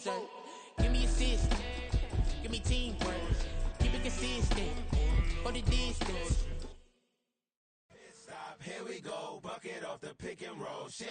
sir. Give me assist. Give me teamwork. Keep it consistent. For the distance. Stop, here we go, bucket off the pick and roll. Shit,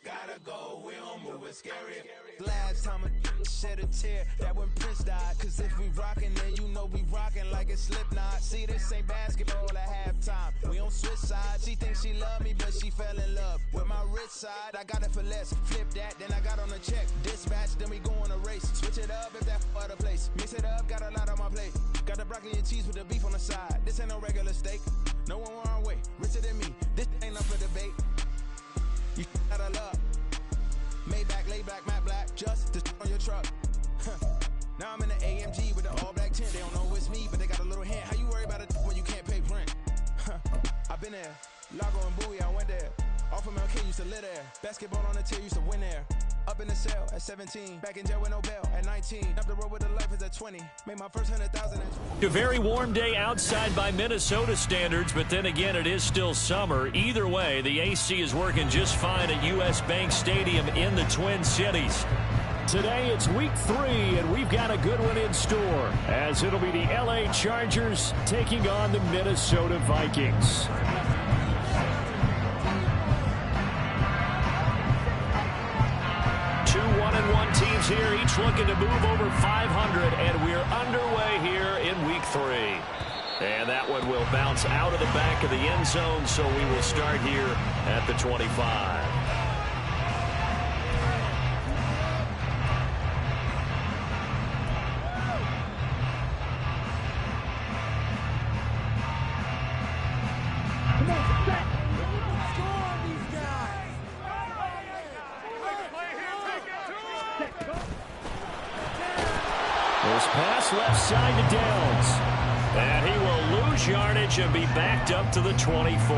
gotta go, we don't move it scary. Last time a shed a tear, that when Prince died. Cause if we rockin', then you know we rockin' like a Slipknot. See, this ain't basketball at halftime. We on switch sides. She thinks she love me, but she fell in love with my rich side. I got it for less, flip that, then I got on a check. Dispatch, then we go on a race. Switch it up if that other place. Mix it up, got a lot on my plate. Got the broccoli and cheese with the beef on the side. This ain't no regular steak. No one wrong way, richer than me. This ain't up for debate. You out of luck. Maybach, lay back, matte black, just to on your truck. Now I'm in the AMG with the all black tint. They don't know it's me, but they got a little hint. How you worry about it when you can't pay rent? I've been there. Lago and Bowie, I went there. Off of MLK, used to live there. Basketball on the tier, used to win there. Up in the cell at 17. Back in jail with no bail at 19. Up the road with the life is at 20. Made my first 100,000 at 20. A very warm day outside by Minnesota standards, but then again, it is still summer. Either way, the AC is working just fine at U.S. Bank Stadium in the Twin Cities. Today, it's week 3, and we've got a good one in store, as it'll be the L.A. Chargers taking on the Minnesota Vikings. 1-1 teams here, each looking to move over 500, and we're underway here in week 3. And that one will bounce out of the back of the end zone, so we will start here at the 25. This pass left side to Downs. And he will lose yardage and be backed up to the 24.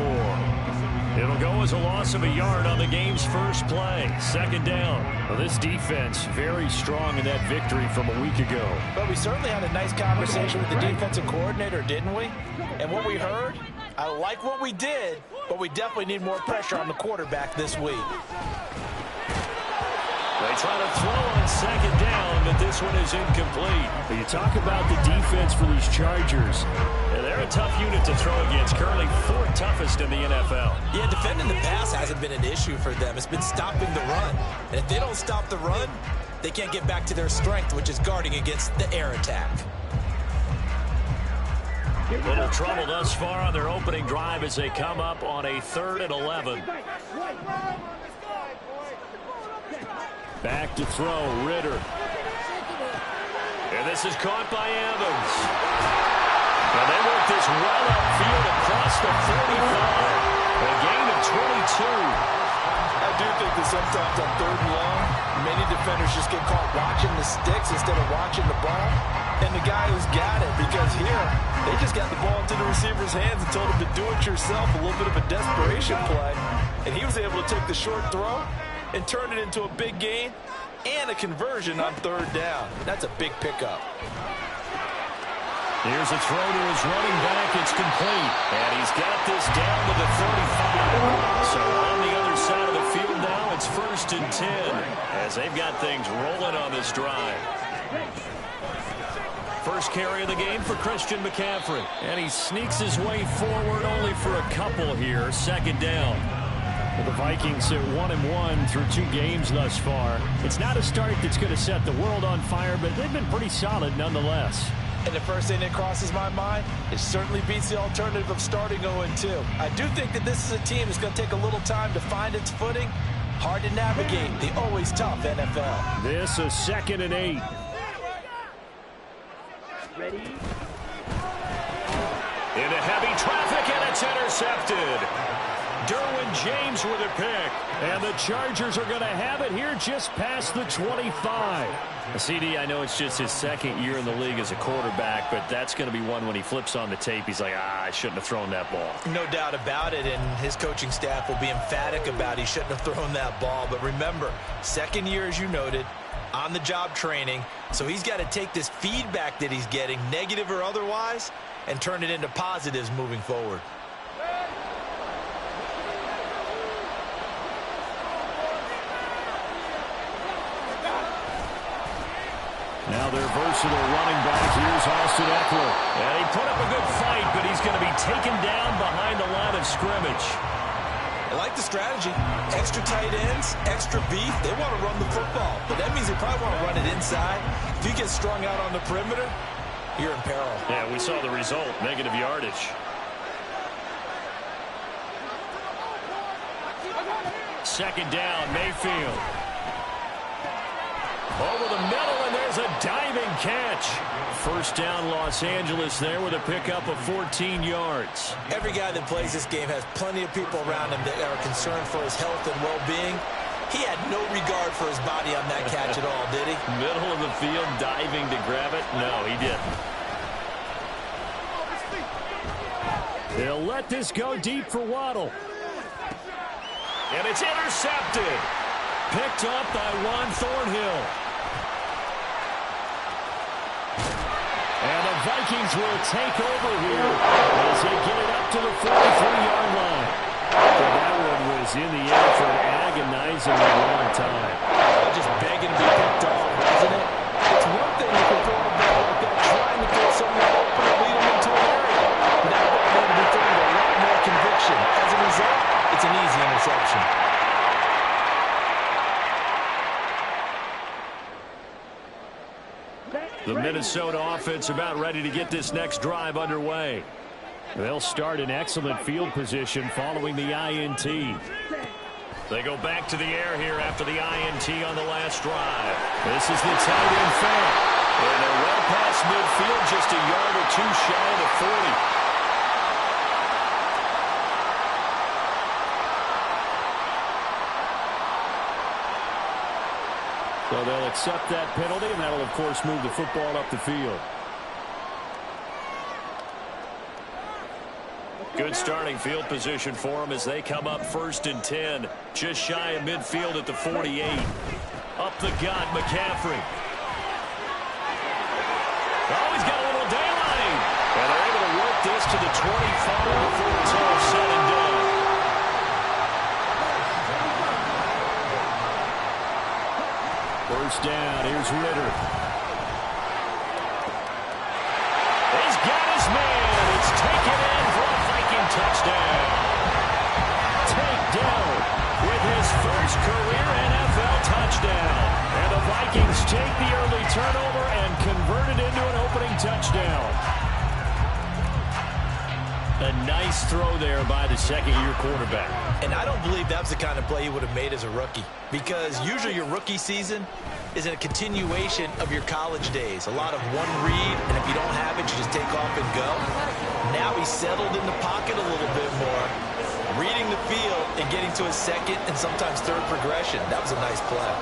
It'll go as a loss of a yard on the game's first play. Second down. Well, this defense very strong in that victory from a week ago. But we certainly had a nice conversation with the defensive coordinator, didn't we? And what we heard, I like what we did, but we definitely need more pressure on the quarterback this week. They try to throw on second down, but this one is incomplete. But you talk about the defense for these Chargers. They're a tough unit to throw against, currently 4th toughest in the NFL. Yeah, defending the pass hasn't been an issue for them. It's been stopping the run. And if they don't stop the run, they can't get back to their strength, which is guarding against the air attack. Little trouble thus far on their opening drive as they come up on a 3rd and 11. Back to throw, Ritter. And this is caught by Evans. And they work this well upfield across the 45. A gain of 22. I do think that sometimes on 3rd and long, many defenders just get caught watching the sticks instead of watching the ball. And the guy who's got it, because here, they just got the ball into the receiver's hands and told him to do it yourself, a little bit of a desperation play. And he was able to take the short throw and turn it into a big gain and a conversion on 3rd down. That's a big pickup. Here's a throw to his running back. It's complete. And he's got this down to the 35. So on the other side of the field now, it's 1st and 10 as they've got things rolling on this drive. First carry of the game for Christian McCaffrey. And he sneaks his way forward only for a couple here. Second down. Well, the Vikings at 1-1 through 2 games thus far. It's not a start that's going to set the world on fire, but they've been pretty solid nonetheless. And the first thing that crosses my mind, it certainly beats the alternative of starting 0-2. I do think that this is a team that's going to take a little time to find its footing. Hard to navigate the always tough NFL. This is 2nd and 8. Ready? Into heavy traffic, and it's intercepted. Derwin James with a pick. And the Chargers are going to have it here just past the 25. CD, I know it's just his 2nd year in the league as a quarterback, but that's going to be one when he flips on the tape, he's like, I shouldn't have thrown that ball. No doubt about it, and his coaching staff will be emphatic about he shouldn't have thrown that ball. But remember, 2nd year, as you noted, on-the-job training, so he's got to take this feedback that he's getting, negative or otherwise, and turn it into positives moving forward. Now their versatile running back, here's Austin Eckler. And he put up a good fight, but he's going to be taken down behind the line of scrimmage. I like the strategy. Extra tight ends, extra beef. They want to run the football, but that means they probably want to run it inside. If you get strung out on the perimeter, you're in peril. Yeah, we saw the result, negative yardage. Second down, Mayfield. Over the middle, and there's a diving catch. First down, Los Angeles there with a pickup of 14 yards. Every guy that plays this game has plenty of people around him that are concerned for his health and well-being. He had no regard for his body on that catch at all, did he? Middle of the field, diving to grab it? No, he didn't. They'll let this go deep for Waddle. And it's intercepted. Picked up by Juan Thornhill. And the Vikings will take over here as they get it up to the 43-yard line. So that one was in the air for an agonizingly long time. Just begging to be picked off, wasn't it? It's one thing you can throw a ball like that, trying to throw someone open and lead them into an area. Now that need to be thrown with a lot more conviction. As a result, it's an easy interception. The Minnesota offense about ready to get this next drive underway. They'll start in excellent field position following the INT. They go back to the air here after the INT on the last drive. This is the tight end fake. And they're well past midfield, just a yard or two shy of the 40. So they'll accept that penalty, and that'll, of course, move the football up the field. Good starting field position for them as they come up 1st and 10. Just shy of midfield at the 48. Up the gut, McCaffrey. Oh, he's got a little daylight. And they're able to work this to the 25 before it's all said and done. First down, here's Ritter. He's got his man. It's taken in for a Viking touchdown. Takedown with his first career NFL touchdown. And the Vikings take the early turnover and convert it into an opening touchdown. A nice throw there by the second-year quarterback. And I don't believe that's the kind of play he would have made as a rookie, because usually your rookie season is a continuation of your college days. A lot of one read, and if you don't have it, you just take off and go. Now he's settled in the pocket a little bit more, reading the field and getting to his second and sometimes third progression. That was a nice play.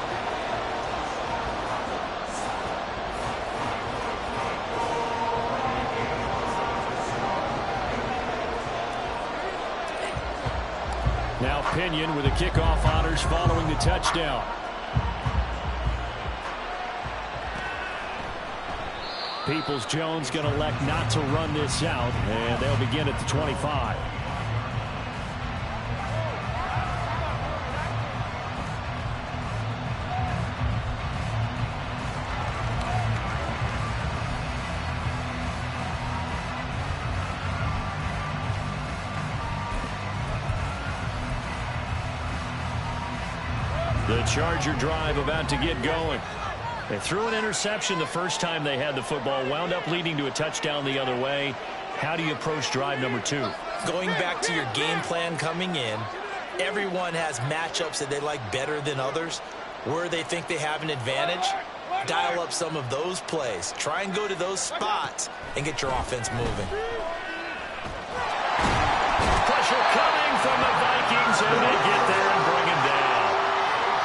Now Pinion with the kickoff honors following the touchdown. Peoples-Jones going to elect not to run this out, and they'll begin at the 25. The Charger drive about to get going. They threw an interception the first time they had the football, wound up leading to a touchdown the other way. How do you approach drive number 2? Going back to your game plan coming in, everyone has matchups that they like better than others, where they think they have an advantage. Dial up some of those plays. Try and go to those spots and get your offense moving. Pressure coming from the Vikings, and they get there and bring him down.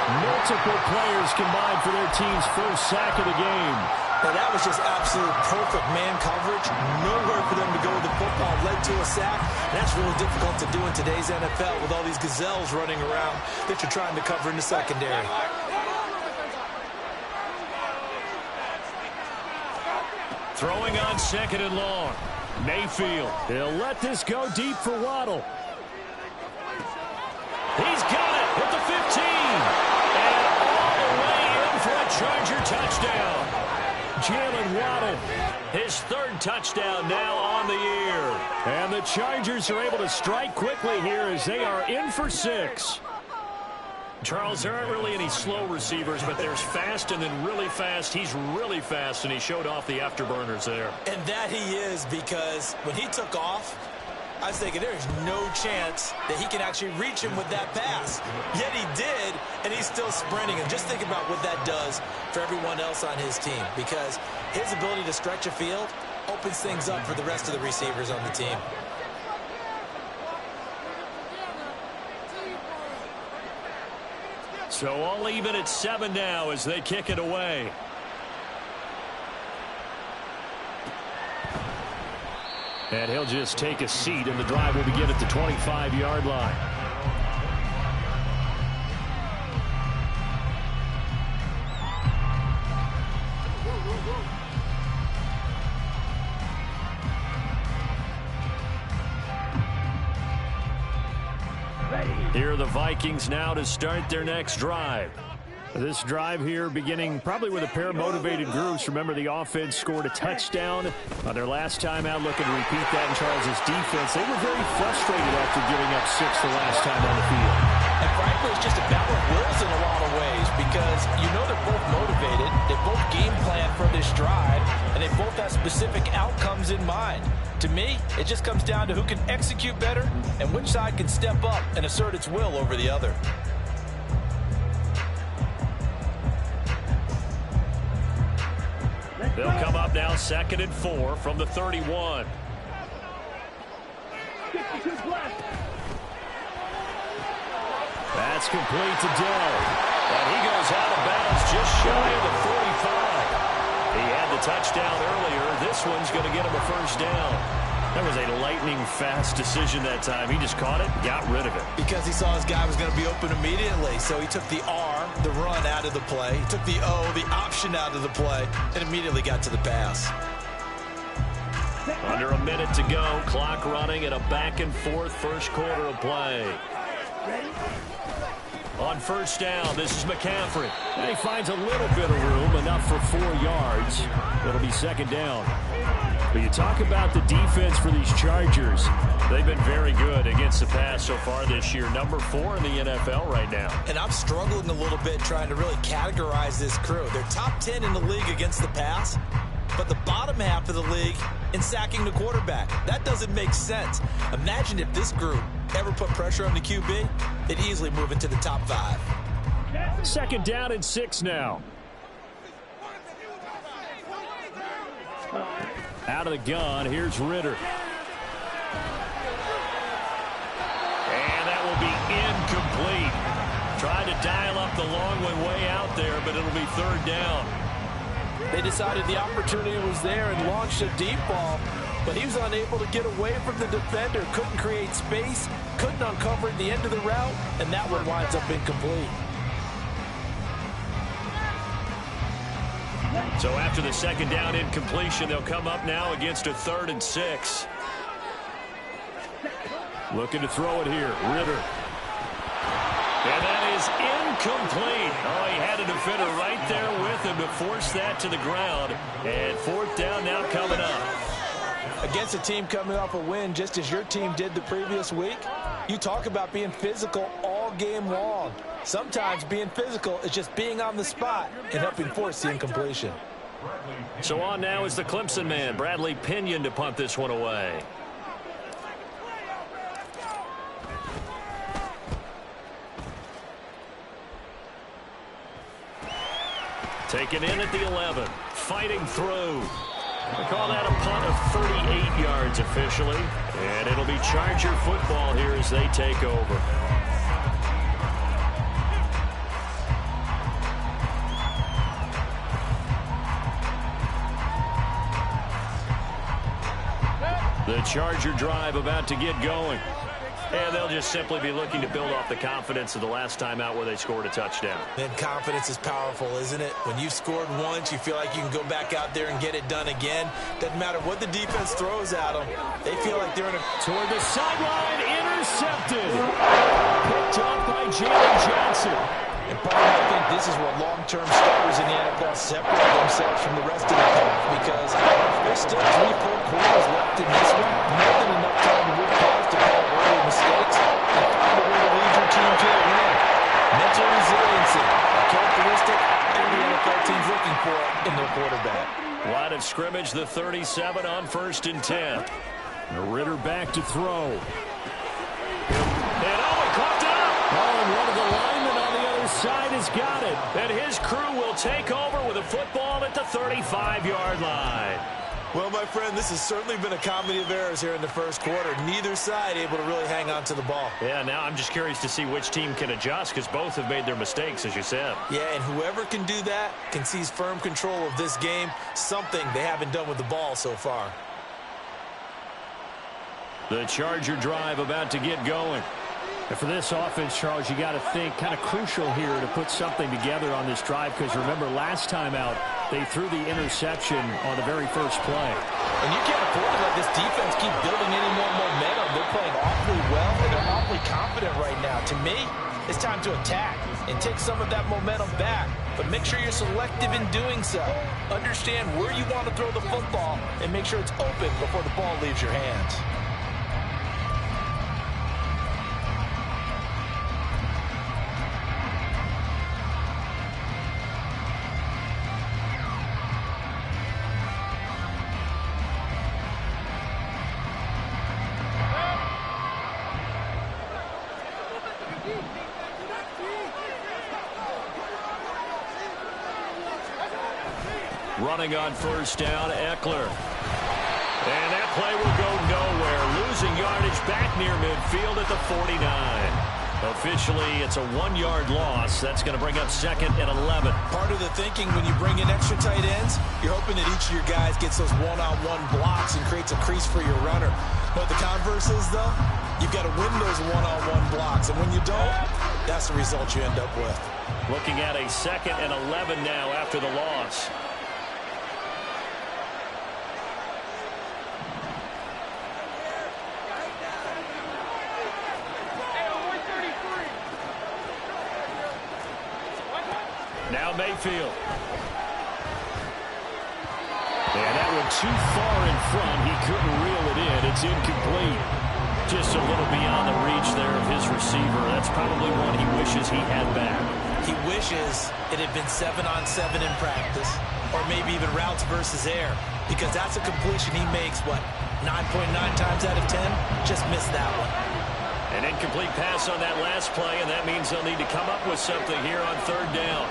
Multiple players combined for their team's first sack of the game. Now that was just absolute perfect man coverage. Nowhere for them to go with the football. Led to a sack. And that's really difficult to do in today's NFL with all these gazelles running around that you're trying to cover in the secondary. Throwing on 2nd and long. Mayfield. They'll let this go deep for Waddle. He's got it at the 15. And all the way in for a Charger touchdown. Jalen Waddle, his third touchdown now on the year. And the Chargers are able to strike quickly here as they are in for 6. Charles, there aren't really any slow receivers, but there's fast and then really fast. He's really fast, and he showed off the afterburners there. And that he is, because when he took off, I was thinking there's no chance that he can actually reach him with that pass. Yet he did, and he's still sprinting. And just think about what that does for everyone else on his team, because his ability to stretch a field opens things up for the rest of the receivers on the team. So all even at 7 now as they kick it away. And he'll just take a seat, and the drive will begin at the 25-yard line. Here are the Vikings now to start their next drive. This drive here beginning probably with a pair of motivated groups. Remember, the offense scored a touchdown on their last time out, looking to repeat that in Charles' defense. They were very frustrated after giving up 6 the last time on the field. And frankly, it's just a battle of wills in a lot of ways, because you know they're both motivated. They both game plan for this drive, and they both have specific outcomes in mind. To me, it just comes down to who can execute better and which side can step up and assert its will over the other. They'll come up now 2nd and 4 from the 31. That's complete to Dell. And he goes out of bounds just shy of the 45. He had the touchdown earlier. This one's going to get him a first down. That was a lightning-fast decision that time. He just caught it, got rid of it. Because he saw his guy was going to be open immediately. So he took the R, the run, out of the play. He took the O, the option, out of the play, and immediately got to the pass. Under a minute to go. Clock running at a back-and-forth first quarter of play. On first down, this is McCaffrey. And he finds a little bit of room, enough for 4 yards. It'll be 2nd down. But you talk about the defense for these Chargers. They've been very good against the pass so far this year. Number 4 in the NFL right now. And I'm struggling a little bit trying to really categorize this crew. They're top 10 in the league against the pass, but the bottom half of the league in sacking the quarterback. That doesn't make sense. Imagine if this group ever put pressure on the QB, they'd easily move into the top 5. 2nd down and 6 now. Out of the gun, here's Ritter. And that will be incomplete. Tried to dial up the long one way out there, but it'll be 3rd down. They decided the opportunity was there and launched a deep ball, but he was unable to get away from the defender, couldn't create space, couldn't uncover the end of the route, and that one winds up incomplete. So after the 2nd down incompletion, they'll come up now against a 3rd and 6. Looking to throw it here, Ritter. And that is incomplete. Oh, he had a defender right there with him to force that to the ground. And 4th down now coming up. Against a team coming off a win, just as your team did the previous week, you talk about being physical all game long. Sometimes being physical is just being on the spot and helping force the incompletion. So on now is the Clemson man, Bradley Pinion, to punt this one away. Taken in at the 11, fighting through. We call that a punt of 38 yards officially, and it'll be Charger football here as they take over. The Charger drive about to get going. And they'll just simply be looking to build off the confidence of the last time out where they scored a touchdown. And confidence is powerful, isn't it? When you've scored once, you feel like you can go back out there and get it done again. Doesn't matter what the defense throws at them. They feel like they're in a... Toward the sideline, intercepted. Picked up by Jalen Johnson. And part of, I think, this is what long-term starters in the NFL separate themselves from the rest of the pack, because there's still 3-4 quarters left in this one. More than enough time to move past to call early mistakes and find a way to lead your team to a win. Mental resiliency, a characteristic every NFL team's looking for in their quarterback. Line of scrimmage, the 37 on 1st and 10. Ritter back to throw. And he caught it up. Oh, and one of the linemen on the other side has got it. And his crew will take over with a football at the 35-yard line. Well, my friend, this has certainly been a comedy of errors here in the first quarter. Neither side able to really hang on to the ball. Yeah, now I'm just curious to see which team can adjust, because both have made their mistakes, as you said. Yeah, and whoever can do that can seize firm control of this game, something they haven't done with the ball so far. The Charger drive about to get going. And for this offense, Charles, you got to think kind of crucial here to put something together on this drive, because remember last time out they threw the interception on the very first play. And you can't afford to let this defense keep building any more momentum. They're playing awfully well, and they're awfully confident right now. To me, it's time to attack and take some of that momentum back, but make sure you're selective in doing so. Understand where you want to throw the football and make sure it's open before the ball leaves your hands. Running on 1st down, Eckler. And that play will go nowhere. Losing yardage back near midfield at the 49. Officially, it's a 1-yard loss. That's going to bring up 2nd and 11. Part of the thinking when you bring in extra tight ends, you're hoping that each of your guys gets those one-on-one blocks and creates a crease for your runner. But the converse is, though, you've got to win those one-on-one blocks. And when you don't, that's the result you end up with. Looking at a 2nd and 11 now after the loss. Now Mayfield. And that one too far in front. He couldn't reel it in. It's incomplete. Just a little beyond the reach there of his receiver. That's probably one he wishes he had back. He wishes it had been 7-on-7 in practice, or maybe even routes versus air, because that's a completion he makes, what, 9.9 times out of 10? Just missed that one. An incomplete pass on that last play, and that means they'll need to come up with something here on 3rd down.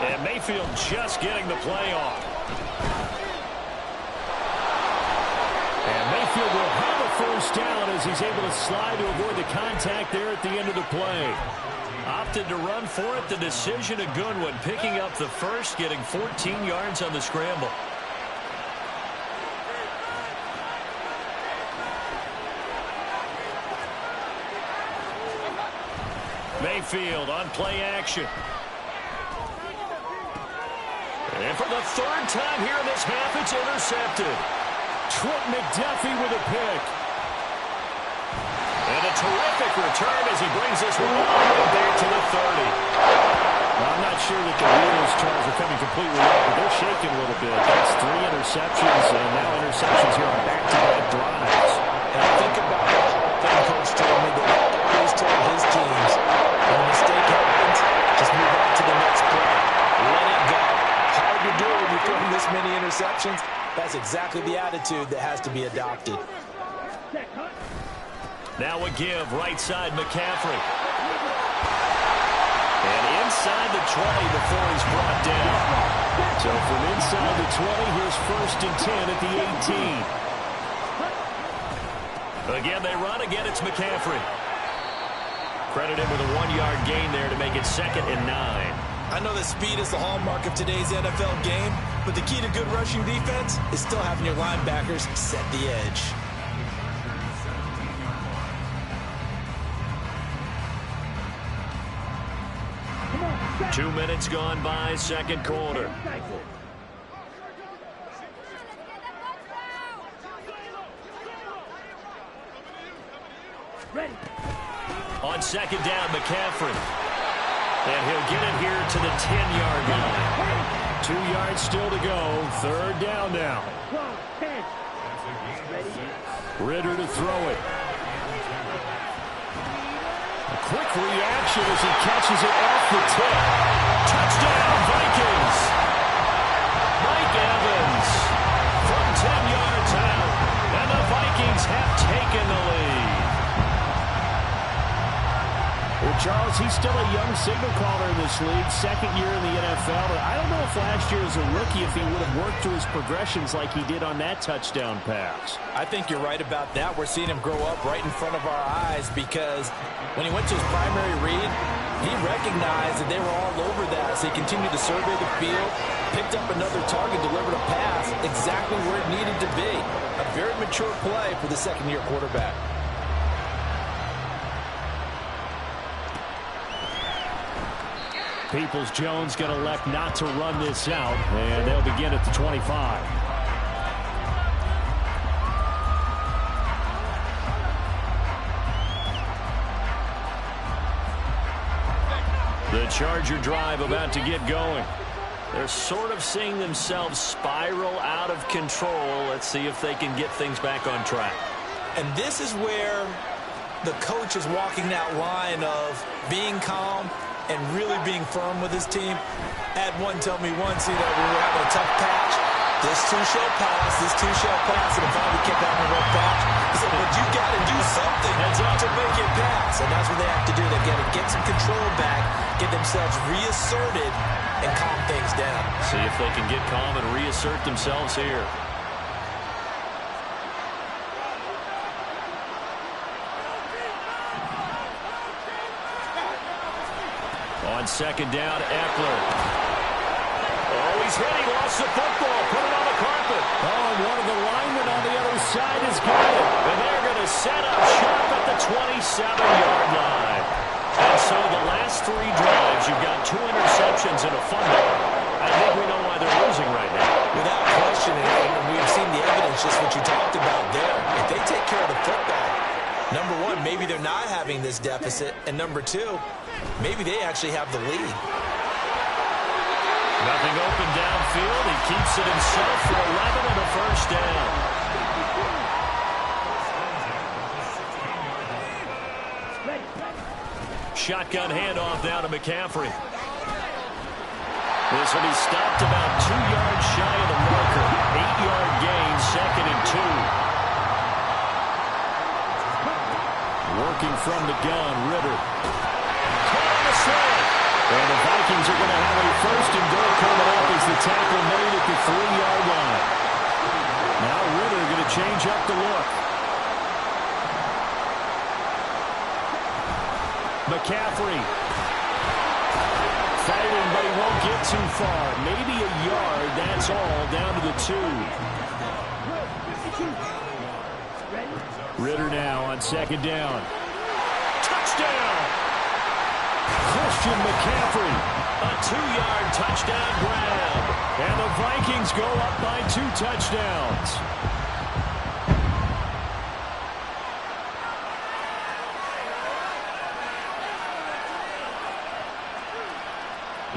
And Mayfield just getting the play off. And Mayfield will have a 1st down as he's able to slide to avoid the contact there at the end of the play. Opted to run for it. The decision a good one. Picking up the 1st, getting 14 yards on the scramble. Mayfield on play action. And for the 3rd time here in this half, it's intercepted. Trent McDuffie with a pick. And a terrific return as he brings this one all the way back to the 30. Well, I'm not sure that the wheels, Charles, are coming completely up, but they're shaking a little bit. That's 3 interceptions, and now interceptions here on back-to-back drives. And think about what the Hall coach told me that he always told his teams, when a mistake happens, just move on to the next play. Let it go. Hard to do when you're throwing this many interceptions. That's exactly the attitude that has to be adopted. Now a give, right side McCaffrey. And inside the 20 before he's brought down. So from inside the 20, here's 1st and 10 at the 18. Again, they run. Again, it's McCaffrey. Credited with a 1-yard gain there to make it 2nd and 9. I know that speed is the hallmark of today's NFL game, but the key to good rushing defense is still having your linebackers set the edge. 2 minutes gone by, second quarter. On second down, McCaffrey. And he'll get it here to the 10-yard line. 2 yards still to go. Third down now. Ritter to throw it. A quick reaction as he catches it off the tip. Touchdown, Vikings! Mike Evans from 10 yards out. And the Vikings have taken the lead. Well, Charles, he's still a young signal caller in this league, second year in the NFL. But I don't know if last year as a rookie, if he would have worked through his progressions like he did on that touchdown pass. I think you're right about that. We're seeing him grow up right in front of our eyes because when he went to his primary read, he recognized that they were all over that. So he continued to survey the field, picked up another target, delivered a pass exactly where it needed to be. A very mature play for the second-year quarterback. Peoples-Jones going to elect not to run this out, and they'll begin at the 25. The Charger drive about to get going. They're sort of seeing themselves spiral out of control. Let's see if they can get things back on track. And this is where the coach is walking that line of being calm and really being firm with his team. Had one tell me once, we were having a tough patch. This too shall pass, this too shall pass. And if I would keep having a rough patch, he said, but you got to do something to make it pass. And that's what they have to do. They got to get some control back, get themselves reasserted, and calm things down. See if they can get calm and reassert themselves here. On second down, Eckler. Oh, he's hit. He lost the football. Put it on the carpet. Oh, and one of the linemen on the other side has got it. And they're going to set up shop at the 27-yard line. And so the last 3 drives, you've got 2 interceptions and a fumble. I think we know why they're losing right now. Without question, and we've seen the evidence, just what you talked about there. If they take care of the football, number one, maybe they're not having this deficit. And number two, maybe they actually have the lead. Nothing open downfield. He keeps it himself for 11 and a first down. Shotgun handoff down to McCaffrey. This will be stopped about 2 yards shy of the marker. 8-yard gain, second and 2. Working from the gun, Ritter. And the Vikings are going to have a first and goal coming up as the tackle made at the 3-yard line. Now Ritter going to change up the look. McCaffrey. Fighting, but he won't get too far. Maybe a yard, that's all, down to the 2. Ritter now on second down. Touchdown! Christian McCaffrey. A 2-yard touchdown grab. And the Vikings go up by 2 touchdowns.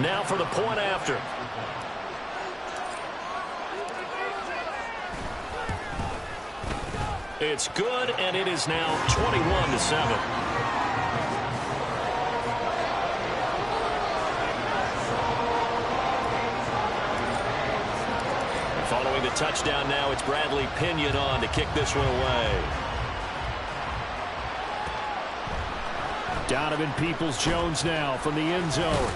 Now for the point after. It's good, and it is now 21-7. Following the touchdown now, it's Bradley Pinion on to kick this one away. Donovan Peoples-Jones now from the end zone.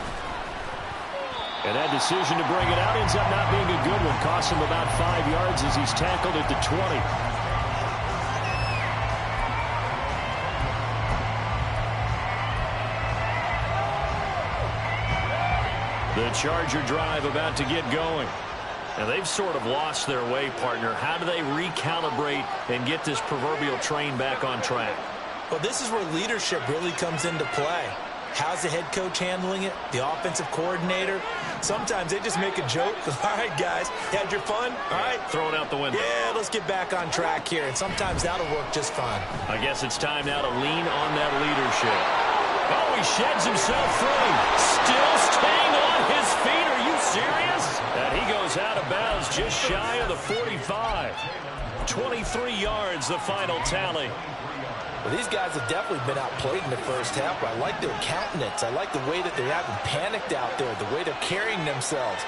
And that decision to bring it out ends up not being a good one. Costs him about 5 yards as he's tackled at the 20. The Charger drive about to get going. Now, they've sort of lost their way, partner. How do they recalibrate and get this proverbial train back on track? Well, this is where leadership really comes into play. How's the head coach handling it? The offensive coordinator? Sometimes they just make a joke. All right, guys, had your fun? All right. Throw it out the window. Yeah, let's get back on track here, and sometimes that'll work just fine. I guess it's time now to lean on that leadership. Oh, he sheds himself free. Still staying on his feet. Are you serious? And he goes out of bounds just shy of the 45. 23 yards, the final tally. Well, these guys have definitely been outplayed in the first half, but I like their countenance. I like the way that they haven't panicked out there, the way they're carrying themselves.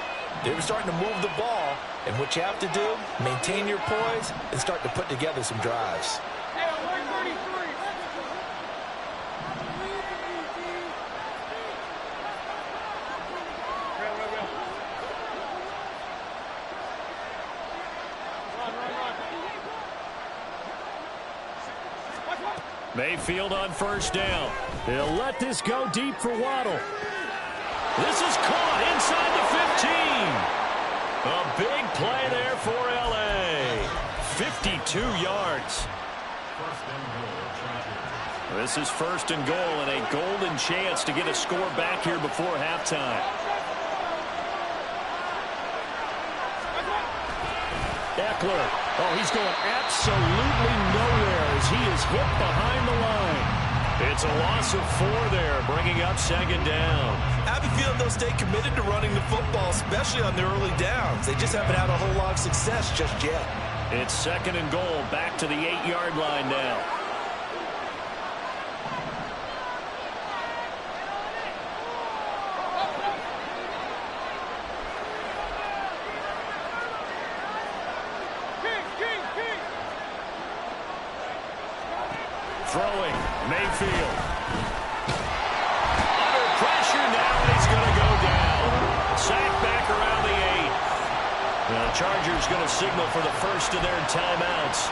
They're starting to move the ball, and what you have to do, maintain your poise and start to put together some drives. Mayfield on first down. He'll let this go deep for Waddle. This is caught inside the 15. A big play there for L.A. 52 yards. This is first and goal and a golden chance to get a score back here before halftime. Eckler. Oh, he's going absolutely nowhere as he is hit behind the line. It's a loss of 4 there, bringing up second down. I have a feeling they'll stay committed to running the football, especially on their early downs. They just haven't had a whole lot of success just yet. It's second and goal, back to the 8-yard line now. Throwing, Mayfield. Under pressure now, and he's going to go down. Sack back around the 8. The Chargers going to signal for the first of their timeouts,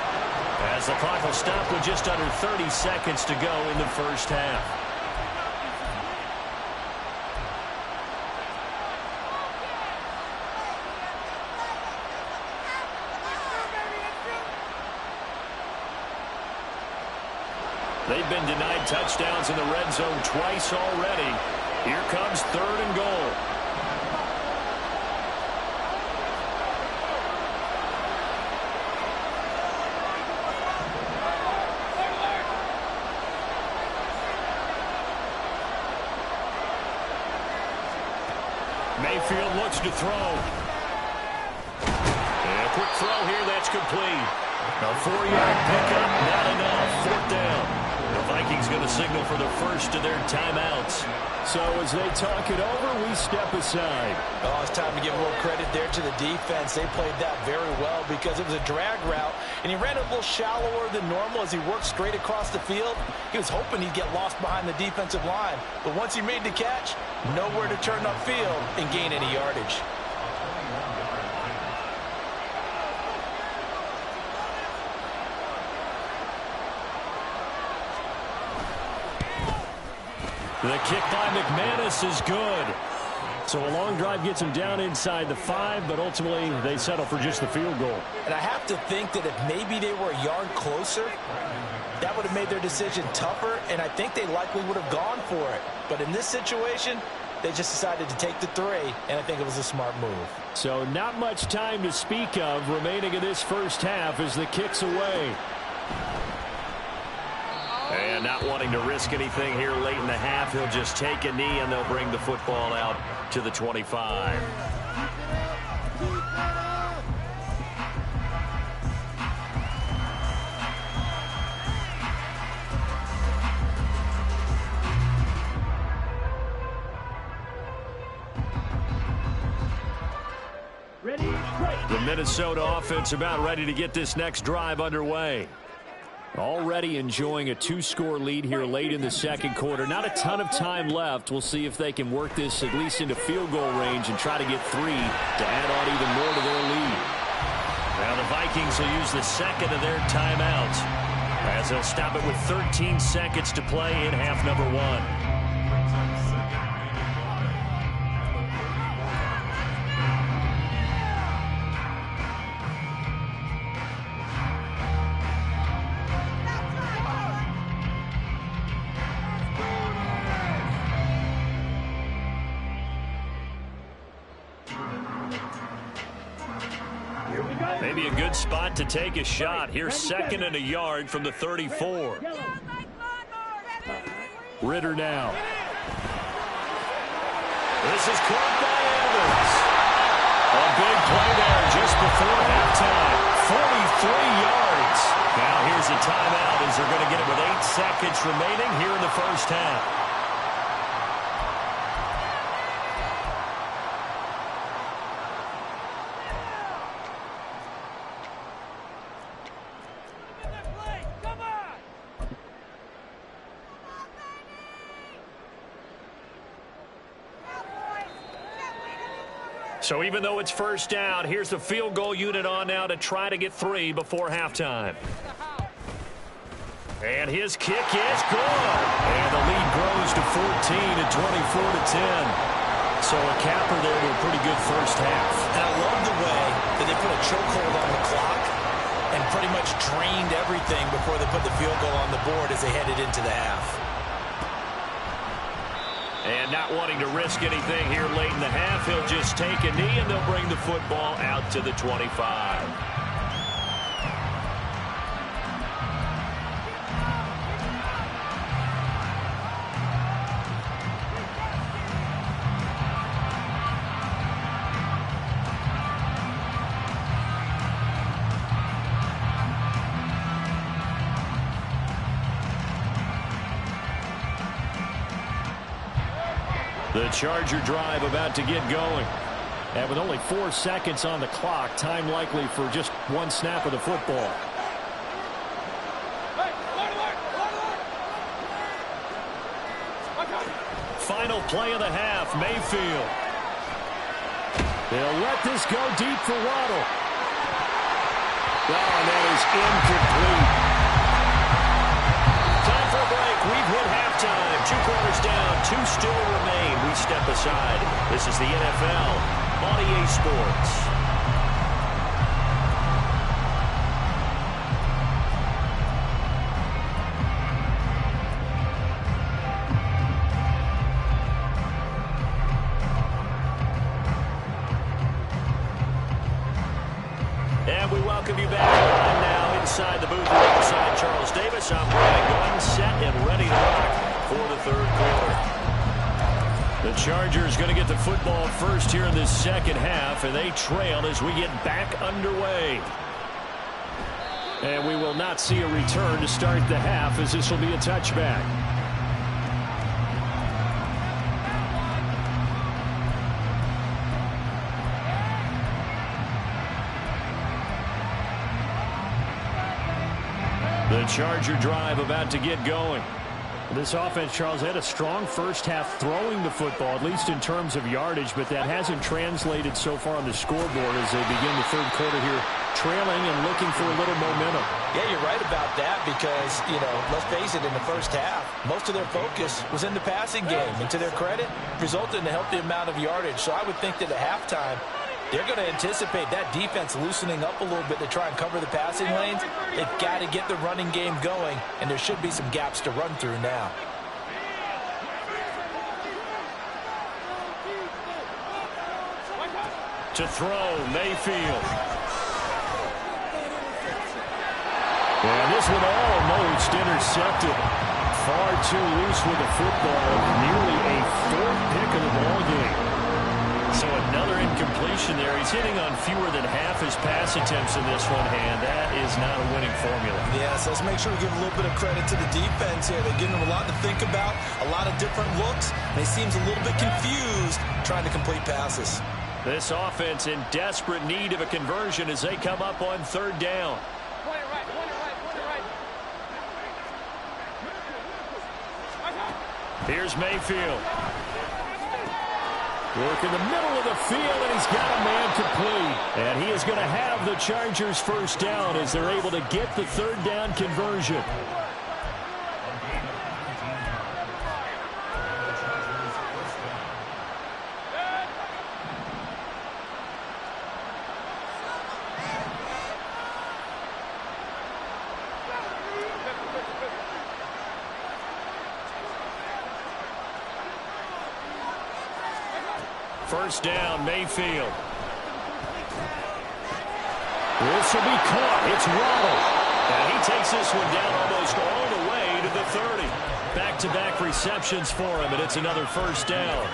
as the clock will stop with just under 30 seconds to go in the first half. They've been denied touchdowns in the red zone twice already. Here comes third and goal. Mayfield looks to throw. And a quick throw here, that's complete. A 4-yard pickup, not enough. Fourth down. The Vikings going to signal for the first of their timeouts. So as they talk it over, we step aside. Oh, it's time to give a little credit there to the defense. They played that very well because it was a drag route, and he ran a little shallower than normal as he worked straight across the field. He was hoping he'd get lost behind the defensive line, but once he made the catch, nowhere to turn upfield and gain any yardage. The kick by McManus is good. So a long drive gets him down inside the 5, but ultimately they settle for just the field goal. And I have to think that if maybe they were a yard closer, that would have made their decision tougher, and I think they likely would have gone for it. But in this situation, they just decided to take the 3, and I think it was a smart move. So not much time to speak of remaining in this first half as the kick's away. And not wanting to risk anything here late in the half, he'll just take a knee and they'll bring the football out to the 25. The Minnesota offense about ready to get this next drive underway. Already enjoying a 2-score lead here late in the second quarter. Not a ton of time left. We'll see if they can work this at least into field goal range and try to get 3 to add on even more to their lead. Now the Vikings will use the second of their timeouts as they'll stop it with 13 seconds to play in half number 1. Maybe a good spot to take a shot. Here's 2nd and a yard from the 34. Ritter now. This is caught by Evans. A big play there just before halftime. 43 yards. Now here's a timeout as they're going to get it with 8 seconds remaining here in the first half. So even though it's first down, here's the field goal unit on now to try to get 3 before halftime. And his kick is good. And the lead grows to 14 at 24-10. So a capper there to a pretty good first half. And I love the way that they put a chokehold on the clock and pretty much drained everything before they put the field goal on the board as they headed into the half. And not wanting to risk anything here late in the half, he'll just take a knee and they'll bring the football out to the 25. The Charger drive about to get going. And with only 4 seconds on the clock, time likely for just 1 snap of the football. Final play of the half, Mayfield. They'll let this go deep for Waddle. Oh, and that is incomplete. Time for a break. We've hit halftime. 2 quarters down. 2 still remain. We step aside. This is the NFL on EA Sports. And we welcome you back on now inside the booth alongside Charles Davis. I'm Brian Gunn, set and ready to rock for the 3rd quarter. The Chargers going to get the football first here in this second half, and they trail as we get back underway. And we will not see a return to start the half, as this will be a touchback. The Charger drive about to get going. This offense, Charles, had a strong first half throwing the football, at least in terms of yardage, but that hasn't translated so far on the scoreboard as they begin the 3rd quarter here, trailing and looking for a little momentum. Yeah, you're right about that because, let's face it, in the first half, most of their focus was in the passing game. And to their credit, resulted in a healthy amount of yardage. So I would think that at halftime, they're going to anticipate that defense loosening up a little bit to try and cover the passing lanes. They've got to get the running game going, and there should be some gaps to run through now. To throw, Mayfield. And this one almost intercepted. Far too loose with the football. Nearly a 4th pick of the ball game. So another incompletion there. He's hitting on fewer than half his pass attempts in this one, and that is not a winning formula. Yes, let's make sure we give a little bit of credit to the defense here. They're giving them a lot to think about, a lot of different looks, and he seems a little bit confused trying to complete passes. This offense in desperate need of a conversion as they come up on 3rd down. Here's Mayfield. Work in the middle of the field, and he's got a man complete. And he is going to have the Chargers first down as they're able to get the 3rd down conversion. First down, Mayfield. This will be caught. It's Waddle. And he takes this one down almost all the way to the 30. Back-to-back receptions for him, and it's another first down.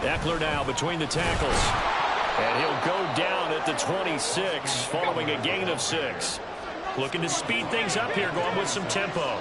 Eckler now between the tackles. And he'll go down at the 26 following a gain of 6. Looking to speed things up here, going with some tempo.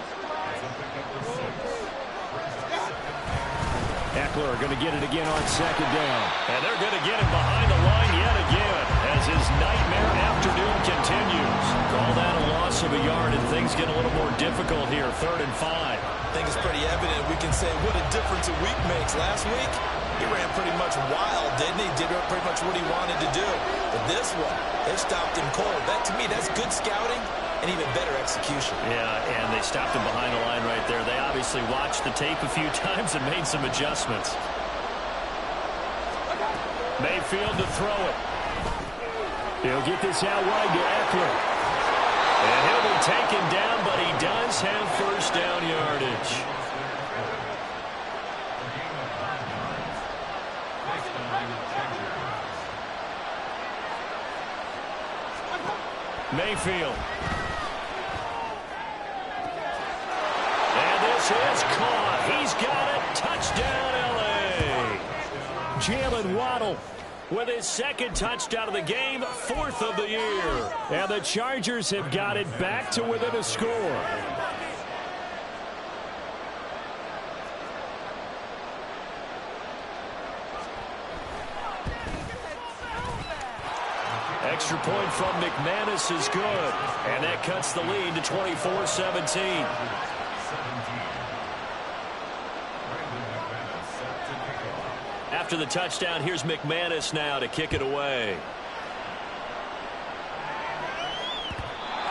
Eckler going to get it again on second down. And they're going to get him behind the line yet again as his nightmare afternoon continues. Call that a loss of a yard, and things get a little more difficult here. 3rd and 5. I think it's pretty evident. We can say what a difference a week makes. Last week, he ran pretty much wild, didn't he? Did pretty much what he wanted to do. But this one, they stopped him cold. That, to me, that's good scouting and even better execution. Yeah, and they stopped him behind the line right there. They obviously watched the tape a few times and made some adjustments. Mayfield to throw it. He'll get this out wide to Eckler. And he'll be taken down, but he does have first down yardage. Mayfield. And this is caught. He's got it. Touchdown, L.A. Jalen Waddle with his 2nd touchdown of the game, 4th of the year. And the Chargers have got it back to within a score. Extra point from McManus is good. And that cuts the lead to 24-17. After the touchdown, here's McManus now to kick it away.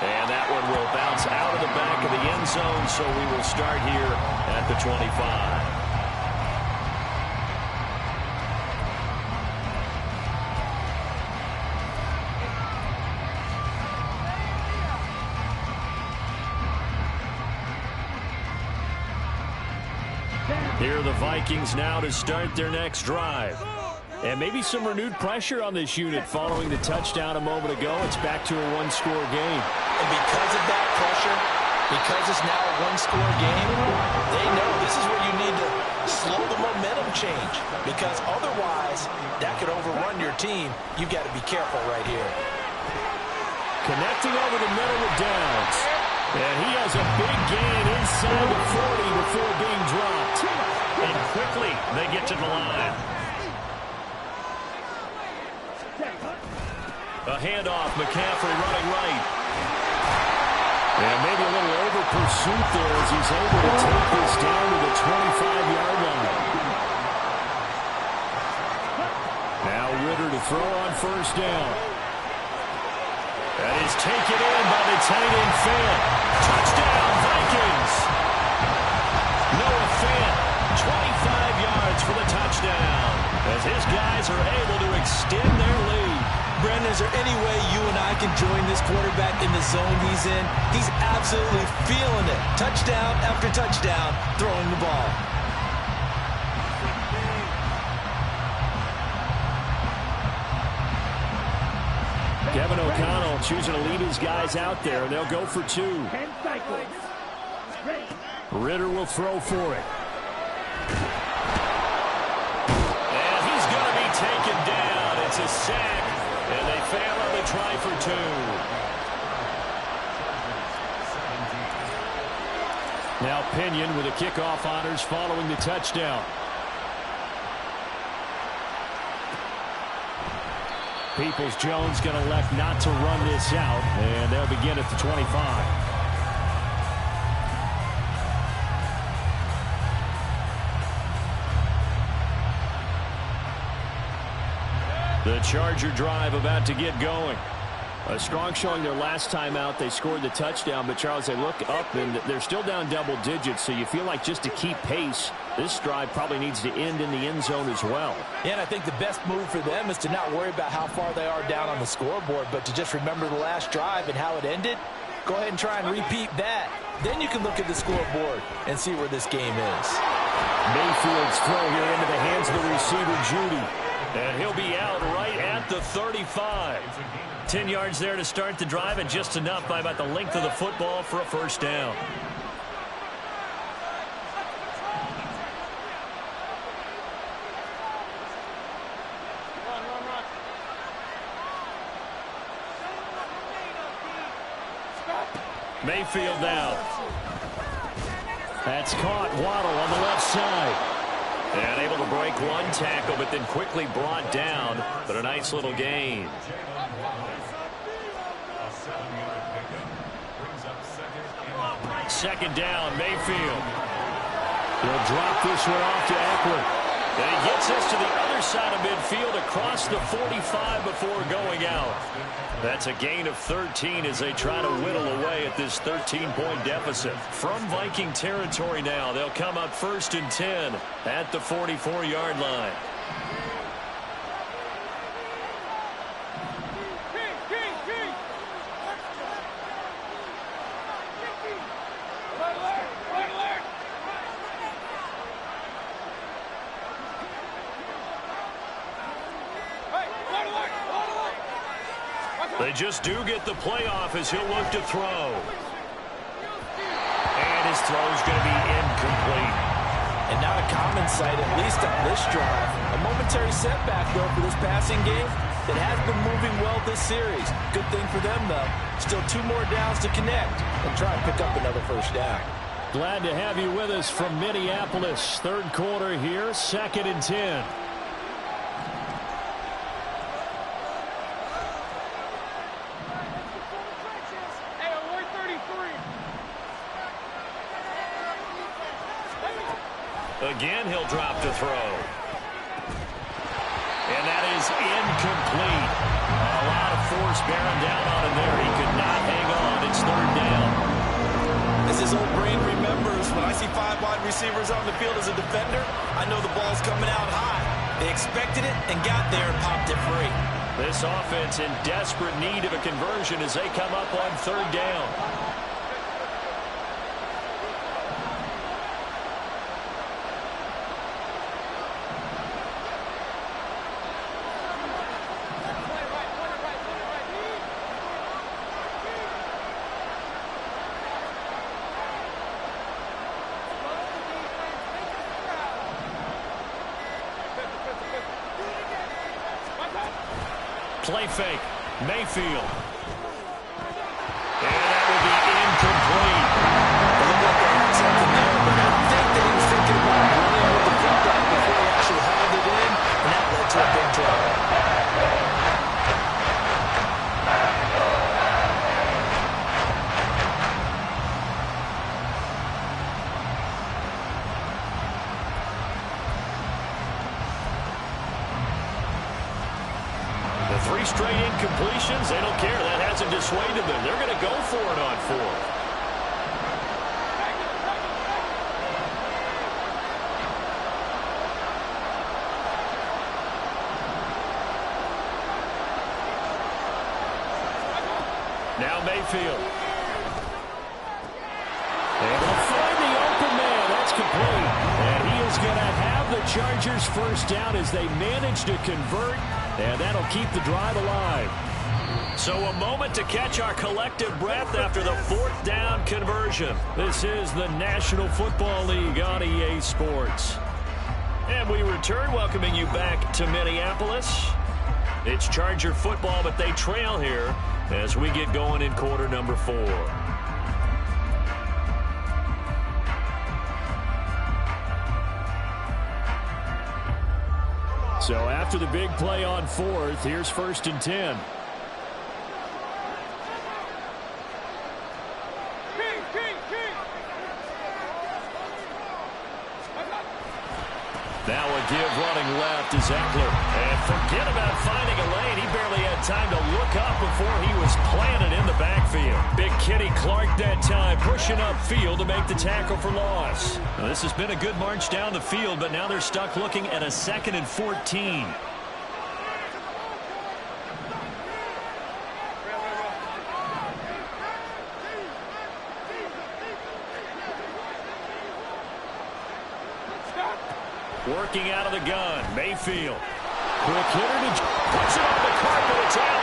And that one will bounce out of the back of the end zone, so we will start here at the 25. Here are the Vikings now to start their next drive. And maybe some renewed pressure on this unit following the touchdown a moment ago. It's back to a one-score game. And because of that pressure, because it's now a one-score game, they know this is where you need to slow the momentum change. Because otherwise, that could overrun your team. You've got to be careful right here. Connecting over the middle with Downs. And he has a big gain inside the 40 before being dropped. And quickly, they get to the line. A handoff, McCaffrey running right. And maybe a little over pursuit there as he's able to take this down to the 25-yard line. Now Ritter to throw on first down. That is taken in by the tight end Fant. Touchdown, Vikings! Noah Fant, 25 yards for the touchdown, as his guys are able to extend their lead. Brandon, is there any way you and I can join this quarterback in the zone he's in? He's absolutely feeling it. Touchdown after touchdown, throwing the ball. Kevin O'Connell choosing to lead his guys out there, and they'll go for 2. Ritter will throw for it. And he's going to be taken down. It's a sack, and they fail on the try for 2. Now Pinion with the kickoff honors following the touchdown. Peoples-Jones going to elect not to run this out, and they'll begin at the 25. The Charger drive about to get going. A strong showing their last time out. They scored the touchdown, but Charles, they look up and they're still down double digits, so you feel like just to keep pace, this drive probably needs to end in the end zone as well. Yeah, and I think the best move for them is to not worry about how far they are down on the scoreboard, but to just remember the last drive and how it ended. Go ahead and try and repeat that. Then you can look at the scoreboard and see where this game is. Mayfield's throw here into the hands of the receiver, Judy. And he'll be out right at the 35. 10 yards there to start the drive, and just enough by about the length of the football for a first down. Mayfield now. That's caught. Waddle on the left side. And able to break one tackle, but then quickly brought down. But a nice little gain. Second down, Mayfield. He'll drop this one off to Eckler. And he gets us to the other side of midfield across the 45 before going out. That's a gain of 13 as they try to whittle away at this 13-point deficit. From Viking territory now, they'll come up 1st and 10 at the 44-yard line. They just do get the playoff as he'll look to throw. And his throw's going to be incomplete. And not a common sight, at least on this drive. A momentary setback, though, for this passing game that has been moving well this series. Good thing for them, though. Still 2 more downs to connect and try and pick up another first down. Glad to have you with us from Minneapolis. Third quarter here, 2nd and 10. Again, he'll drop to throw. And that is incomplete. A lot of force bearing down on him there. He could not hang on. It's 3rd down. As his old brain remembers, when I see 5 wide receivers on the field as a defender, I know the ball's coming out high. They expected it and got there and popped it free. This offense in desperate need of a conversion as they come up on 3rd down. Play fake. Mayfield. And that will be incomplete. It looked like they had something there, but I think that he was thinking about running with the football before he actually hauled it in, and that led to a big drop. Three straight incompletions. They don't care. That hasn't dissuaded them. They're going to go for it on 4th. Now Mayfield. And they'll find the open man. That's complete. And he is going to have the Chargers first down as they manage to convert. And that'll keep the drive alive. So a moment to catch our collective breath after the 4th down conversion. This is the National Football League on EA Sports. And we return, welcoming you back to Minneapolis. It's Charger football, but they trail here as we get going in quarter number 4. So after the big play on 4th, here's 1st and 10. Now a give running left is Eckler. And forget about finding a lane. He barely had time to look up before he was planted in the backfield. Big Kitty Clark that time pushing upfield to make the tackle for loss. Now, this has been a good march down the field, but now they're stuck looking at a 2nd and 14. Working out of the gun, Mayfield. Quick hitter to puts it on the carpet. It's out.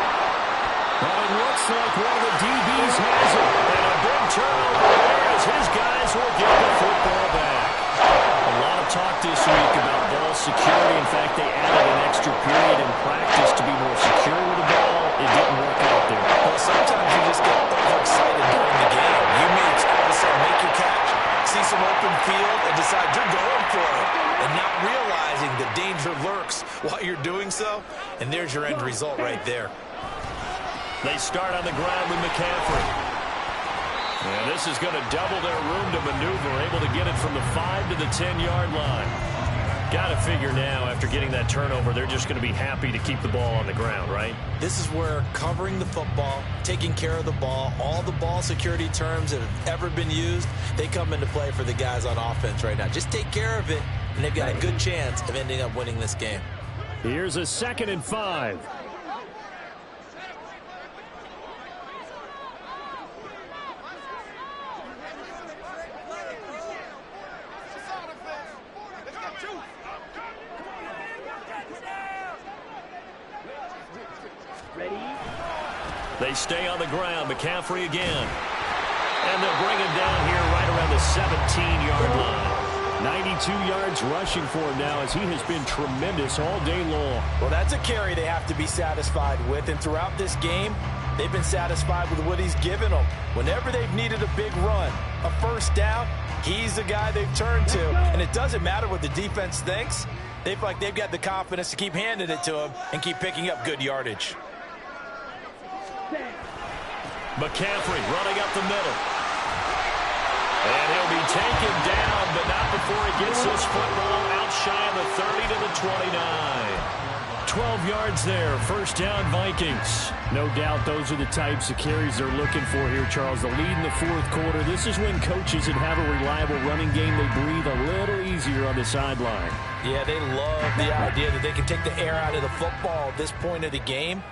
Well, it looks like one of the DBs has it. And a big turnover there as his guys will get the football back. A lot of talk this week about ball security. In fact, they added an extra period in practice to be more secure with the ball. It didn't work out there. Well, sometimes you just get overexcited during the game. You may all of a sudden make your catch, see some open field, and decide you're going for it, and not realizing the danger lurks while you're doing so, and there's your end result right there. They start on the ground with McCaffrey. And this is going to double their room to maneuver, able to get it from the 5 to the 10-yard line. Got to figure now, after getting that turnover, they're just going to be happy to keep the ball on the ground, right? This is where covering the football, taking care of the ball, all the ball security terms that have ever been used, they come into play for the guys on offense right now. Just take care of it, and they've got a good chance of ending up winning this game. Here's a 2nd and 5. They stay on the ground. McCaffrey again. And they'll bring him down here right around the 17-yard line. 92 yards rushing for him now as he has been tremendous all day long. Well, that's a carry they have to be satisfied with. And throughout this game, they've been satisfied with what he's given them. Whenever they've needed a big run, a first down, he's the guy they've turned to. And it doesn't matter what the defense thinks. They feel like they've got the confidence to keep handing it to him and keep picking up good yardage. McCaffrey running up the middle. And he'll be taken down, but not before he gets this football out shy of the 30 to the 29. 12 yards there, first down Vikings. No doubt those are the types of carries they're looking for here, Charles. The lead in the fourth quarter. This is when coaches that have a reliable running game, they breathe a little easier on the sideline. Yeah, they love the idea that they can take the air out of the football at this point of the game.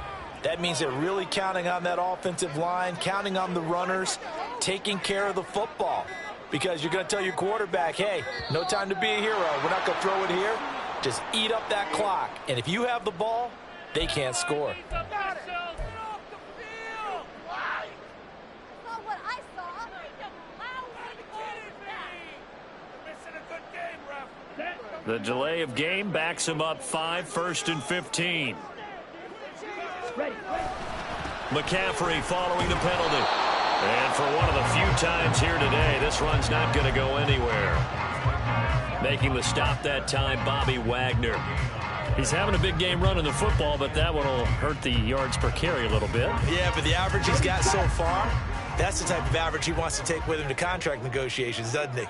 That means they're really counting on that offensive line, counting on the runners, taking care of the football. Because you're going to tell your quarterback, hey, no time to be a hero. We're not going to throw it here. Just eat up that clock. And if you have the ball, they can't score. The delay of game backs him up 5, 1st and 15. McCaffrey following the penalty. And for one of the few times here today, this run's not going to go anywhere. Making the stop that time, Bobby Wagner. He's having a big game running the football, but that one will hurt the yards per carry a little bit. Yeah, but the average he's got so far, that's the type of average he wants to take with him to contract negotiations, doesn't he?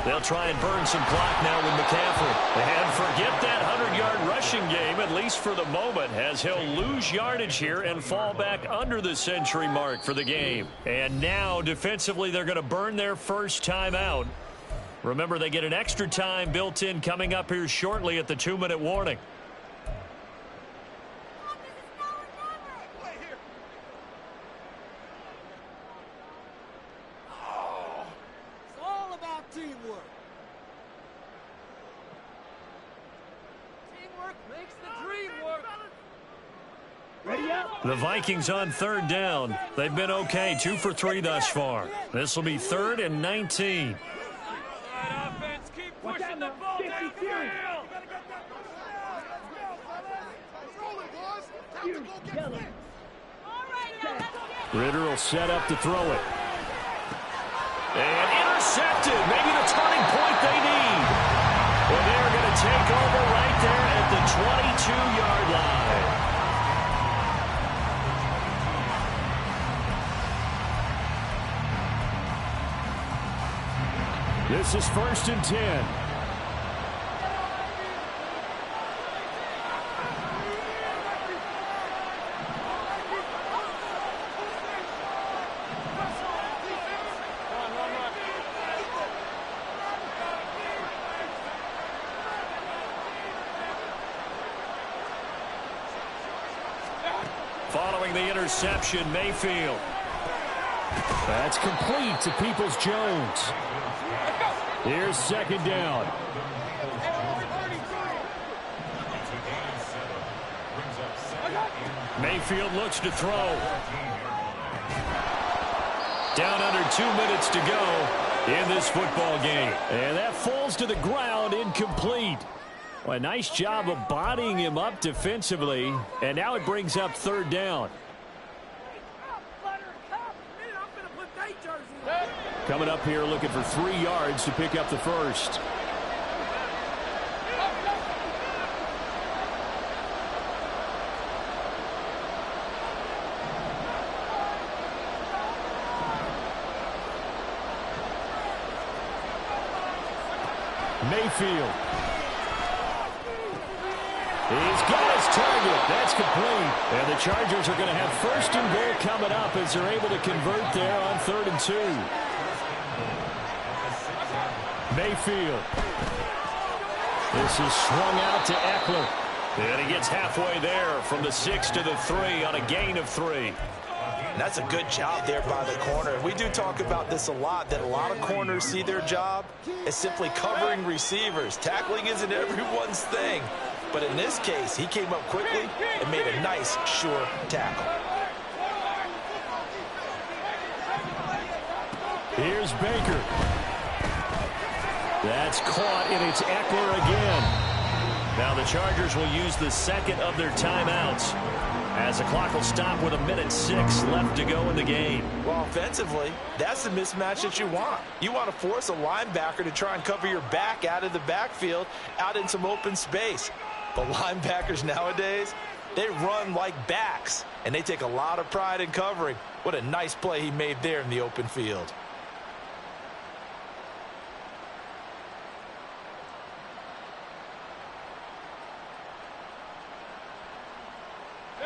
They'll try and burn some clock now with McCaffrey. And forget that 100-yard rushing game, at least for the moment, as he'll lose yardage here and fall back under the century mark for the game. And now, defensively, they're going to burn their first time out. Remember, they get an extra time built in coming up here shortly at the 2-minute warning. The Vikings on 3rd down. They've been okay, 2 for 3 thus far. This will be 3rd and 19. Offense, keep pushing the ball down the field. Ritter will set up to throw it. And intercepted. Maybe the turning point they need. Well, they're going to take over right there at the 22-yard line. This is 1st and 10. Following the interception, Mayfield. That's complete to Peoples-Jones. Here's 2nd down. Mayfield looks to throw. Down under 2 minutes to go in this football game. And that falls to the ground, incomplete. Well, a nice job of bodying him up defensively. And now it brings up 3rd down. Coming up here looking for 3 yards to pick up the first. Mayfield. He's got his target. That's complete. And the Chargers are going to have 1st and goal coming up as they're able to convert there on 3rd and 2. Mayfield. This is swung out to Eckler. And he gets halfway there from the 6 to the 3 on a gain of 3. That's a good job there by the corner. We do talk about this a lot, that a lot of corners see their job as simply covering receivers. Tackling isn't everyone's thing. But in this case, he came up quickly and made a nice, sure tackle. Here's Baker. That's caught, and it's Eckler again. Now the Chargers will use the 2nd of their timeouts as the clock will stop with 1:06 left to go in the game. Well, offensively, that's the mismatch that you want. You want to force a linebacker to try and cover your back out of the backfield, out in some open space. But linebackers nowadays, they run like backs, and they take a lot of pride in covering. What a nice play he made there in the open field.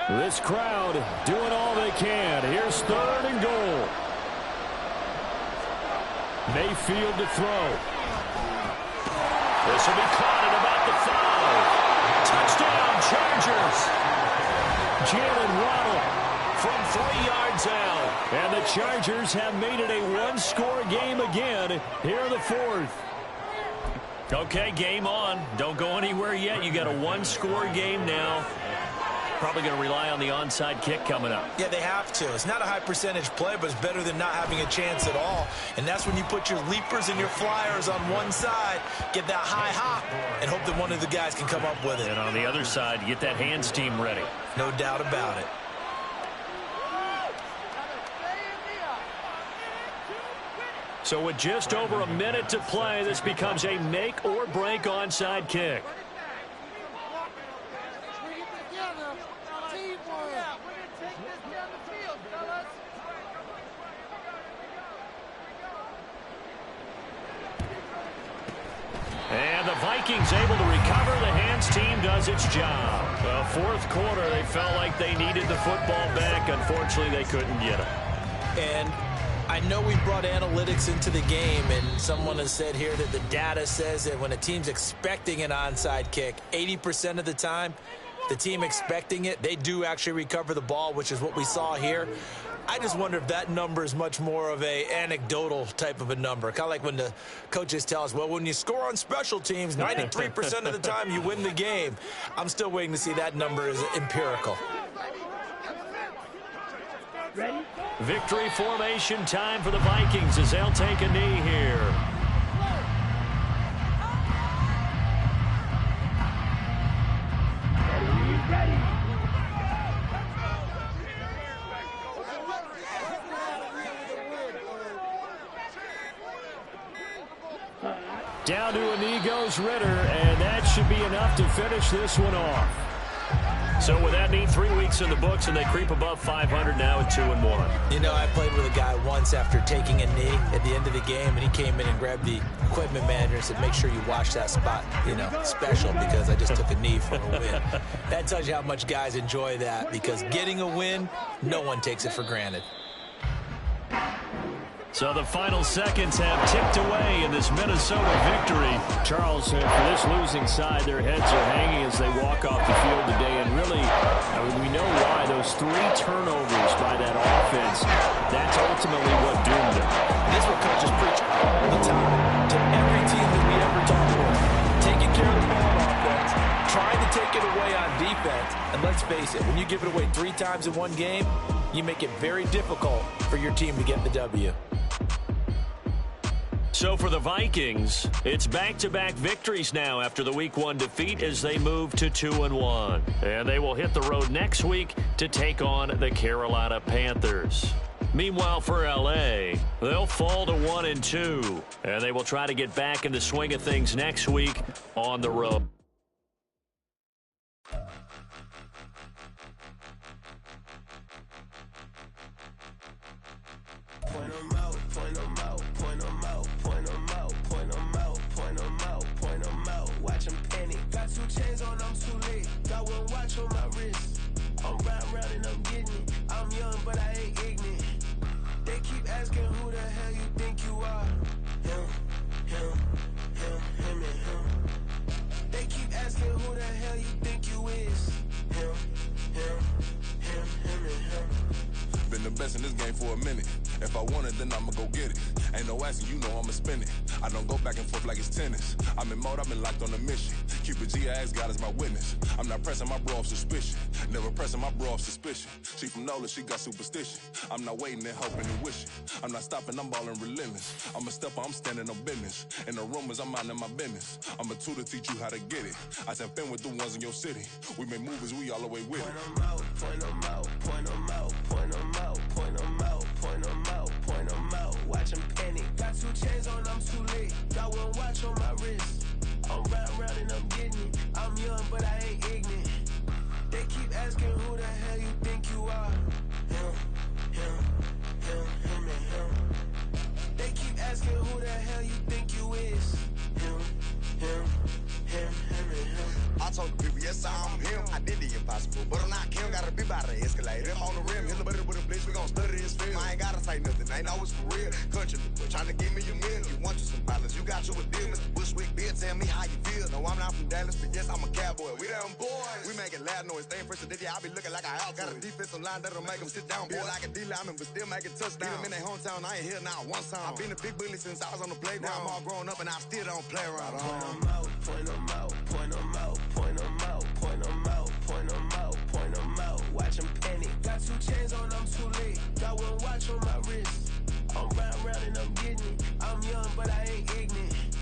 This crowd doing all they can. Here's 3rd and goal. Mayfield to throw. This will be caught at about the 5. Touchdown, Chargers. Jalen Waddle. From 3 yards out. And the Chargers have made it a 1-score game again here in the 4th. Okay, game on. Don't go anywhere yet. You got a 1-score game now. Probably going to rely on the onside kick coming up. Yeah, they have to. It's not a high percentage play, but it's better than not having a chance at all. And that's when you put your leapers and your flyers on one side, get that high hop, and hope that one of the guys can come up with it. And on the other side, you get that hands team ready. No doubt about it. So with just over a minute to play, this becomes a make-or-break onside kick. And the Vikings able to recover. The hands team does its job. Well, 4th quarter, they felt like they needed the football back. Unfortunately, they couldn't get it. And I know we brought analytics into the game, and someone has said here that the data says that when a team's expecting an onside kick, 80% of the time, the team expecting it, they do actually recover the ball, which is what we saw here. I just wonder if that number is much more of a anecdotal type of a number. Kind of like when the coaches tell us, well, when you score on special teams, 93% of the time you win the game. I'm still waiting to see that number is empirical. Ready? Victory formation time for the Vikings as they'll take a knee here. Ready. Down to a knee goes Ritter, and that should be enough to finish this one off. So with that neat 3 weeks in the books, and they creep above 500 now at 2-1. You know, I played with a guy once after taking a knee at the end of the game, and he came in and grabbed the equipment manager and said, make sure you wash that spot, special, because I just took a knee for a win. That tells you how much guys enjoy that, because getting a win, no one takes it for granted. So the final seconds have ticked away in this Minnesota victory. Charles, for this losing side, their heads are hanging as they walk off the field today. And really, we know why. Those 3 turnovers by that offense, that's ultimately what doomed them. This is what coaches preach all the time to every team that we ever talk with. Taking care of the ball on offense, trying to take it away on defense. And let's face it, when you give it away 3 times in one game, you make it very difficult for your team to get the W. So for the Vikings, it's back-to-back victories now after the Week 1 defeat as they move to 2-1. And they will hit the road next week to take on the Carolina Panthers. Meanwhile, for L.A., they'll fall to 1-2, and they will try to get back in the swing of things next week on the road. Point 'em out, point 'em out, point 'em out, point 'em out, point 'em out, point 'em out, point 'em out. Watch 'em panic. Got 2 chains on, I'm too late. Got 1 watch on my wrist. I'm round and I'm getting it. I'm young, but I ain't ignorant. They keep asking who the hell you think you are. Him, and him. They keep asking who the hell you think you is. Him, and him. Been the best in this game for a minute. If I want it, then I'ma go get it. Ain't no asking, you know I'ma spin it. I don't go back and forth like it's tennis. I'm in mode, I've been locked on a mission. Cupid G, I ask God as my witness. I'm not pressing my bro off suspicion. Never pressing my bro off suspicion. She from Nola, she got superstition. I'm not waiting and hoping and wishing. I'm not stopping, I'm balling relentless. I'm a stepper, I'm standing on business. In the rumors, I'm minding my business. I'm a tutor, teach you how to get it. I said, fin with the ones in your city. We make movies, we all the way with it. Point 'em out, point 'em out, point 'em out, point 'em out, point 'em out, point 'em out, point 'em out. Watch 'em panic. Got 2 chains on, I'm too late. Got 1 watch on my wrist. I'm round and I'm getting it. I'm young, but I ain't ignorant. They keep asking who the hell you think you are. Him, and him. They keep asking who the hell you think you is. Him, and him. I told the people, yes, I'm him. I did the impossible, but I'm not Kim. Gotta be by the escalator. I'm on the rim, hit a buddy with a blitz. We gon' study this film. I ain't gotta say nothing, ain't know it's for real. Country, trying to give me a meal. You want you some balance, you got you a deal. Mr. Bushwick, Bill, tell me how you feel. No, I'm not from Dallas, but yes, I'm a cowboy. We them boys. We make it loud noise, stay fresh. Today, I be looking like a house. Got a defensive line that'll make them sit down. Feel like a D-lineman, but still make it touchdown. Beat them in their hometown, I ain't here now one time. I've been a big bully since I was on the playground. Now I'm all grown up and I still don't play around. Point 'em out, point 'em out, point 'em out, point 'em out, point 'em out, point 'em out, point 'em out. Watch 'em panic. Got 2 chains on, I'm too late. Got 1 watch on my wrist. I'm round and I'm getting it. I'm young, but I ain't ignorant.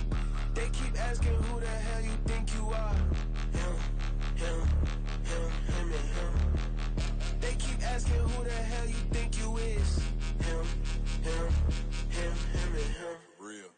They keep asking who the hell you think you are. Him, and him. They keep asking who the hell you think you is. Him, and him. Real.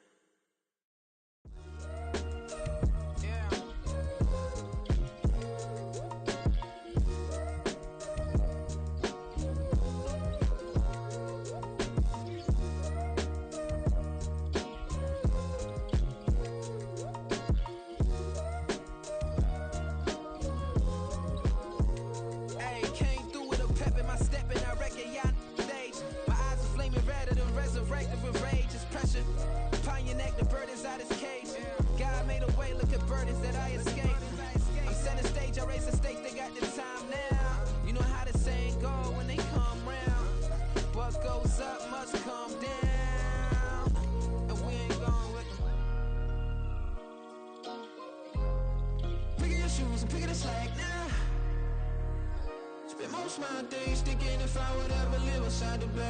Spend most of my days thinking if I would ever live inside the bed.